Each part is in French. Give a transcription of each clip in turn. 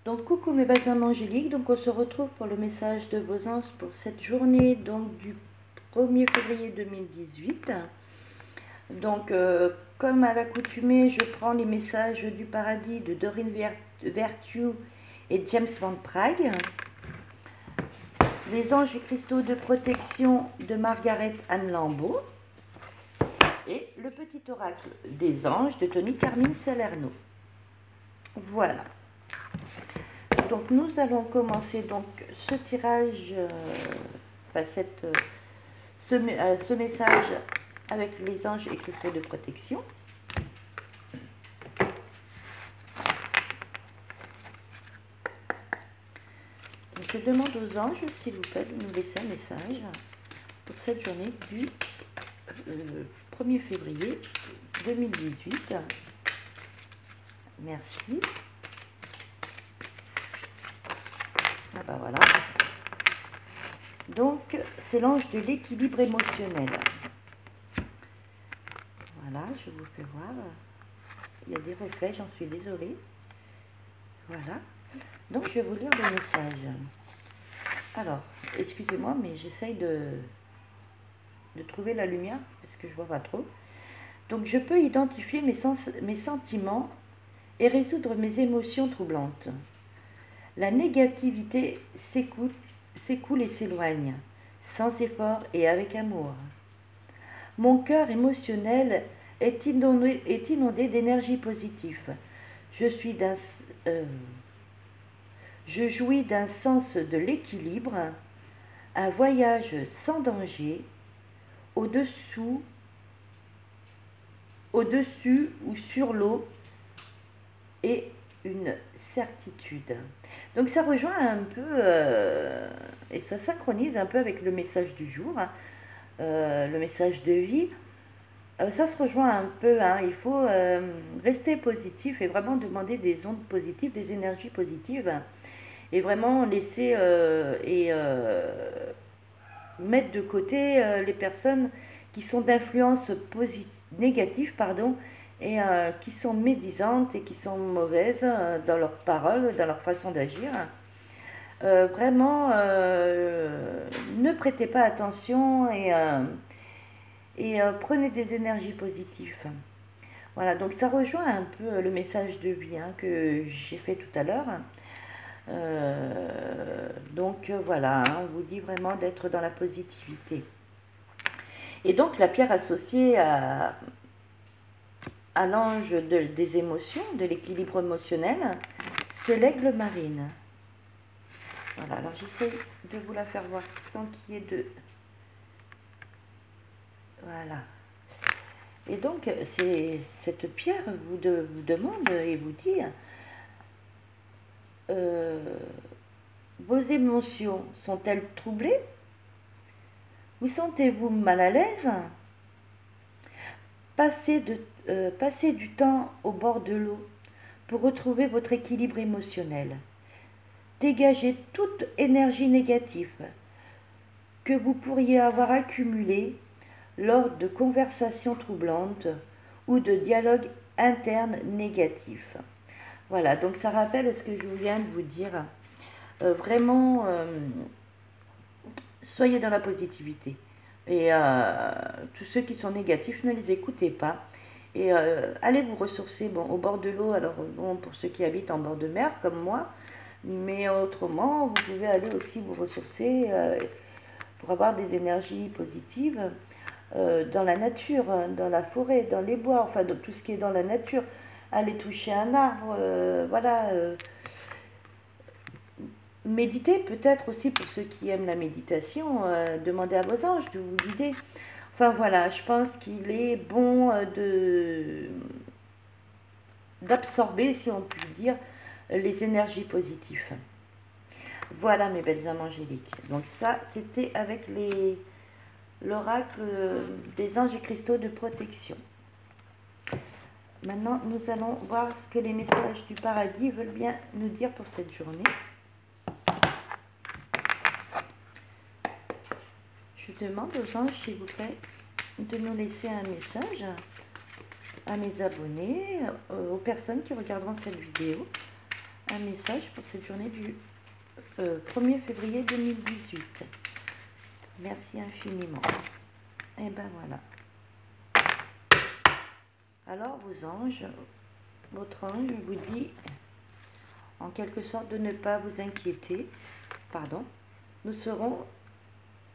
Donc coucou mes belles âmes angéliques, donc on se retrouve pour le message de vos anges pour cette journée donc du 1er février 2018. Donc comme à l'accoutumée, je prends les messages du paradis de Doreen Virtue et James Van Prague, les anges et cristaux de protection de Margaret Anne Lambeau et le petit oracle des anges de Tony Carmine Salerno. Voilà. Donc nous allons commencer donc ce tirage, ce message avec les anges et cristaux de protection. Donc je demande aux anges, s'il vous plaît, de nous laisser un message pour cette journée du 1er février 2018. Merci. Ah bah voilà. Donc, c'est l'ange de l'équilibre émotionnel. Voilà, je vous fais voir. Il y a des reflets, j'en suis désolée. Voilà. Donc, je vais vous lire le message. Alors, excusez-moi, mais j'essaye de trouver la lumière, parce que je ne vois pas trop. Donc, je peux identifier mes sentiments et résoudre mes émotions troublantes. La négativité s'écoule et s'éloigne, sans effort et avec amour. Mon cœur émotionnel est inondé d'énergie positive. Je jouis d'un sens de l'équilibre, un voyage sans danger, au-dessus ou sur l'eau et une certitude. Donc ça rejoint un peu, et ça synchronise un peu avec le message du jour, hein, le message de vie. Ça se rejoint un peu, hein, il faut rester positif et vraiment demander des ondes positives, des énergies positives, et vraiment laisser mettre de côté les personnes qui sont d'influence négative, et qui sont médisantes et qui sont mauvaises dans leurs paroles, dans leur façon d'agir. Vraiment, ne prêtez pas attention et prenez des énergies positives. Voilà, donc ça rejoint un peu le message de vie, hein, que j'ai fait tout à l'heure. Donc voilà, hein, on vous dit vraiment d'être dans la positivité. Et donc la pierre associée à l'ange des émotions, de l'équilibre émotionnel, c'est l'aigle marine. Voilà, alors j'essaie de vous la faire voir sans qu'il y ait de... Voilà. Et donc, cette pierre vous demande et vous dit, vos émotions sont-elles troublées? Vous sentez-vous mal à l'aise? Passez du temps au bord de l'eau pour retrouver votre équilibre émotionnel. Dégagez toute énergie négative que vous pourriez avoir accumulée lors de conversations troublantes ou de dialogues internes négatifs. Voilà, donc ça rappelle ce que je viens de vous dire. Vraiment, soyez dans la positivité. Et tous ceux qui sont négatifs, ne les écoutez pas. Et allez vous ressourcer au bord de l'eau. Alors, bon, pour ceux qui habitent en bord de mer, comme moi. Mais autrement, vous pouvez aller aussi vous ressourcer pour avoir des énergies positives dans la nature, dans la forêt, dans les bois, enfin, dans tout ce qui est dans la nature. Allez toucher un arbre, voilà. Méditez peut-être aussi pour ceux qui aiment la méditation, demandez à vos anges de vous guider. Enfin voilà, je pense qu'il est bon d'absorber, si on peut dire, les énergies positives. Voilà mes belles âmes angéliques. Donc ça, c'était avec l'oracle des anges et cristaux de protection. Maintenant, nous allons voir ce que les messages du paradis veulent bien nous dire pour cette journée. Je demande aux anges, s'il vous plaît, de nous laisser un message à mes abonnés, aux personnes qui regarderont cette vidéo, un message pour cette journée du 1er février 2018. Merci infiniment. Et ben voilà. Alors vos anges, votre ange vous dit en quelque sorte de ne pas vous inquiéter. Pardon. Nous serons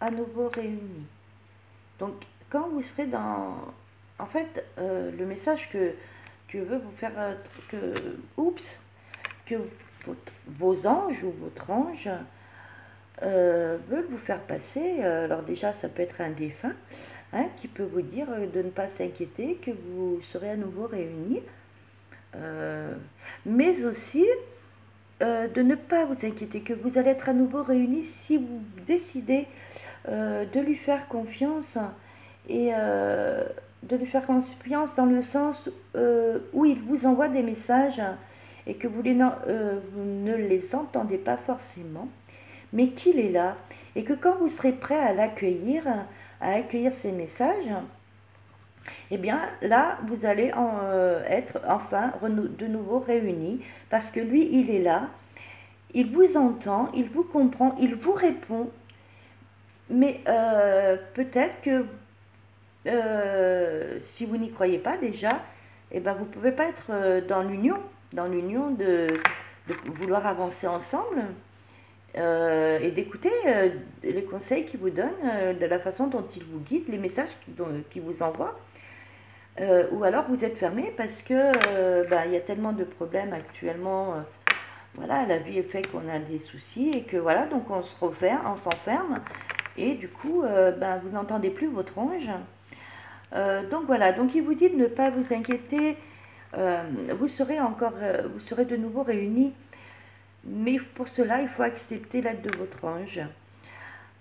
à nouveau réunis. Donc quand vous serez dans... En fait, le message que veut vous faire... que vos anges ou votre ange veulent vous faire passer. Alors déjà, ça peut être un défunt hein, qui peut vous dire de ne pas s'inquiéter, que vous serez à nouveau réunis. Mais aussi de ne pas vous inquiéter, que vous allez être à nouveau réunis si vous décidez de lui faire confiance et de lui faire confiance dans le sens où il vous envoie des messages et que vous ne les entendez pas forcément, mais qu'il est là et que quand vous serez prêt à l'accueillir, à accueillir ces messages, eh bien là, vous allez être enfin de nouveau réunis parce que lui, il est là, il vous entend, il vous comprend, il vous répond, mais peut-être que si vous n'y croyez pas déjà, eh ben, vous ne pouvez pas être dans l'union de vouloir avancer ensemble et d'écouter les conseils qu'il vous donne, de la façon dont il vous guide, les messages qu'il vous envoie. Ou alors vous êtes fermé parce que il y a tellement de problèmes actuellement. Voilà, la vie fait qu'on a des soucis et que voilà, donc on s'enferme et du coup, vous n'entendez plus votre ange. Donc voilà, donc il vous dit de ne pas vous inquiéter. Vous serez de nouveau réunis, mais pour cela, il faut accepter l'aide de votre ange.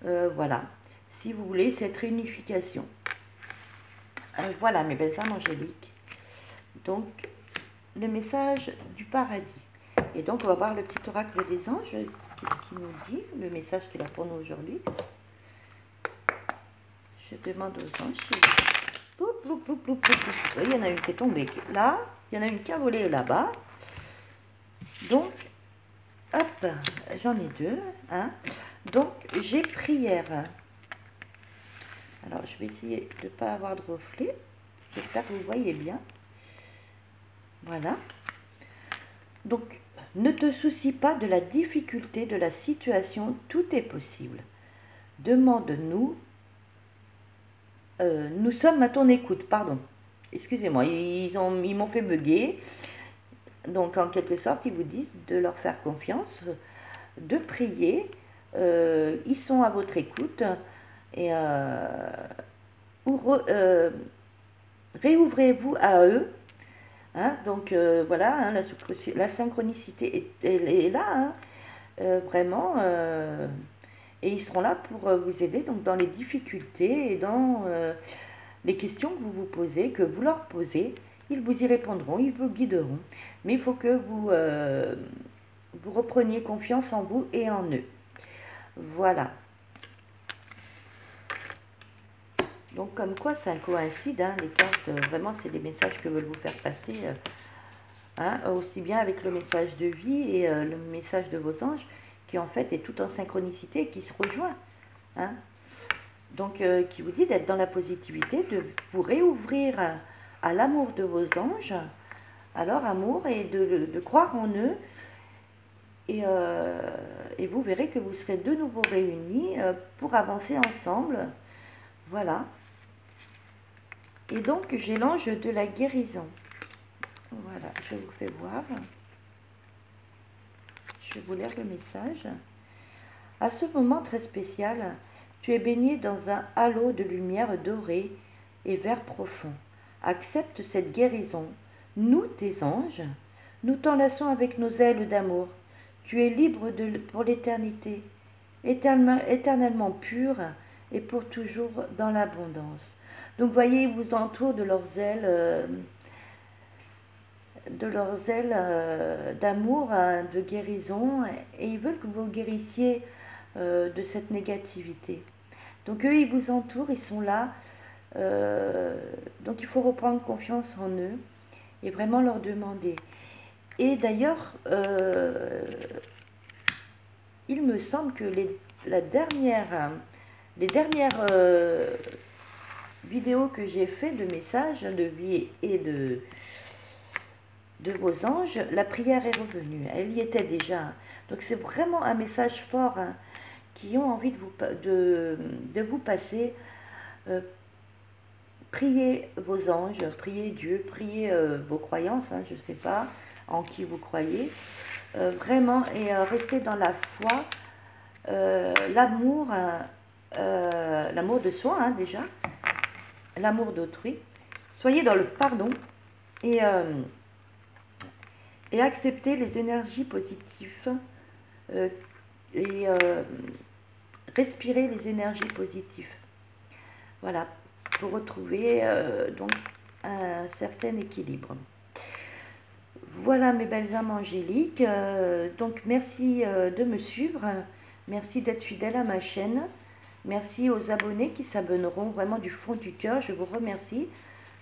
Voilà, si vous voulez cette réunification. Voilà mes belles âmes angéliques. Donc, le message du paradis. Et donc, on va voir le petit oracle des anges. Qu'est-ce qu'il nous dit? Le message qu'il a pour nous aujourd'hui. Je demande aux anges. Il y en a une qui est tombée là. Il y en a une qui a volé là-bas. Donc, hop, j'en ai deux. Hein. Donc, j'ai prière. Alors, je vais essayer de ne pas avoir de reflet. J'espère que vous voyez bien. Voilà. Donc, ne te soucie pas de la difficulté de la situation. Tout est possible. Demande-nous. Nous sommes à ton écoute. Pardon. Excusez-moi. Ils m'ont fait bugger. Donc, en quelque sorte, ils vous disent de leur faire confiance, de prier. Ils sont à votre écoute. Et réouvrez-vous à eux. Hein, donc voilà, hein, la synchronicité est là, hein, vraiment. Et ils seront là pour vous aider donc, dans les difficultés et dans les questions que vous vous posez, que vous leur posez. Ils vous y répondront, ils vous guideront. Mais il faut que vous repreniez confiance en vous et en eux. Voilà. Donc comme quoi ça coïncide, hein, les cartes, vraiment c'est des messages que veulent vous faire passer, hein, aussi bien avec le message de vie et le message de vos anges, qui en fait est tout en synchronicité et qui se rejoint. Hein. Donc qui vous dit d'être dans la positivité, de vous réouvrir à l'amour de vos anges, à leur amour et de croire en eux. Et vous verrez que vous serez de nouveau réunis pour avancer ensemble. Voilà. Et donc, j'ai l'ange de la guérison. Voilà, je vous fais voir. Je vais vous lire le message. À ce moment très spécial, tu es baigné dans un halo de lumière dorée et vert profond. Accepte cette guérison. Nous, tes anges, nous t'enlaçons avec nos ailes d'amour. Tu es libre pour l'éternité, éternellement pur et pour toujours dans l'abondance. Donc, voyez, ils vous entourent de leurs ailes d'amour, de guérison, et ils veulent que vous guérissiez de cette négativité. Donc, eux, ils vous entourent, ils sont là. Donc, il faut reprendre confiance en eux et vraiment leur demander. Et d'ailleurs, il me semble que les dernières vidéos que j'ai fait de messages de vie et de vos anges, la prière est revenue. Elle y était déjà. Donc c'est vraiment un message fort, hein, qui ont envie de vous passer. Priez vos anges, priez Dieu, priez vos croyances, hein, je ne sais pas en qui vous croyez. Vraiment, et restez dans la foi, l'amour, l'amour de soi, hein, déjà, l'amour d'autrui. Soyez dans le pardon et acceptez les énergies positives et respirez les énergies positives. Voilà, pour retrouver donc un certain équilibre. Voilà mes belles âmes angéliques, donc merci de me suivre, merci d'être fidèle à ma chaîne, merci aux abonnés qui s'abonneront vraiment du fond du cœur, je vous remercie.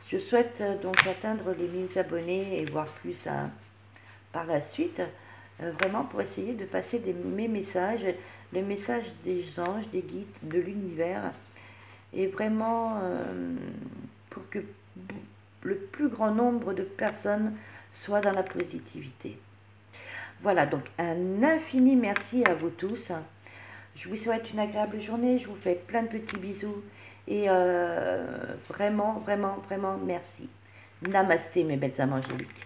Je souhaite donc atteindre les 1000 abonnés et voire plus par la suite, vraiment pour essayer de passer mes messages, les messages des anges, des guides, de l'univers, et vraiment pour que le plus grand nombre de personnes soient dans la positivité. Voilà, donc un infini merci à vous tous. Je vous souhaite une agréable journée, je vous fais plein de petits bisous et vraiment, vraiment, vraiment merci. Namasté mes belles âmes angéliques.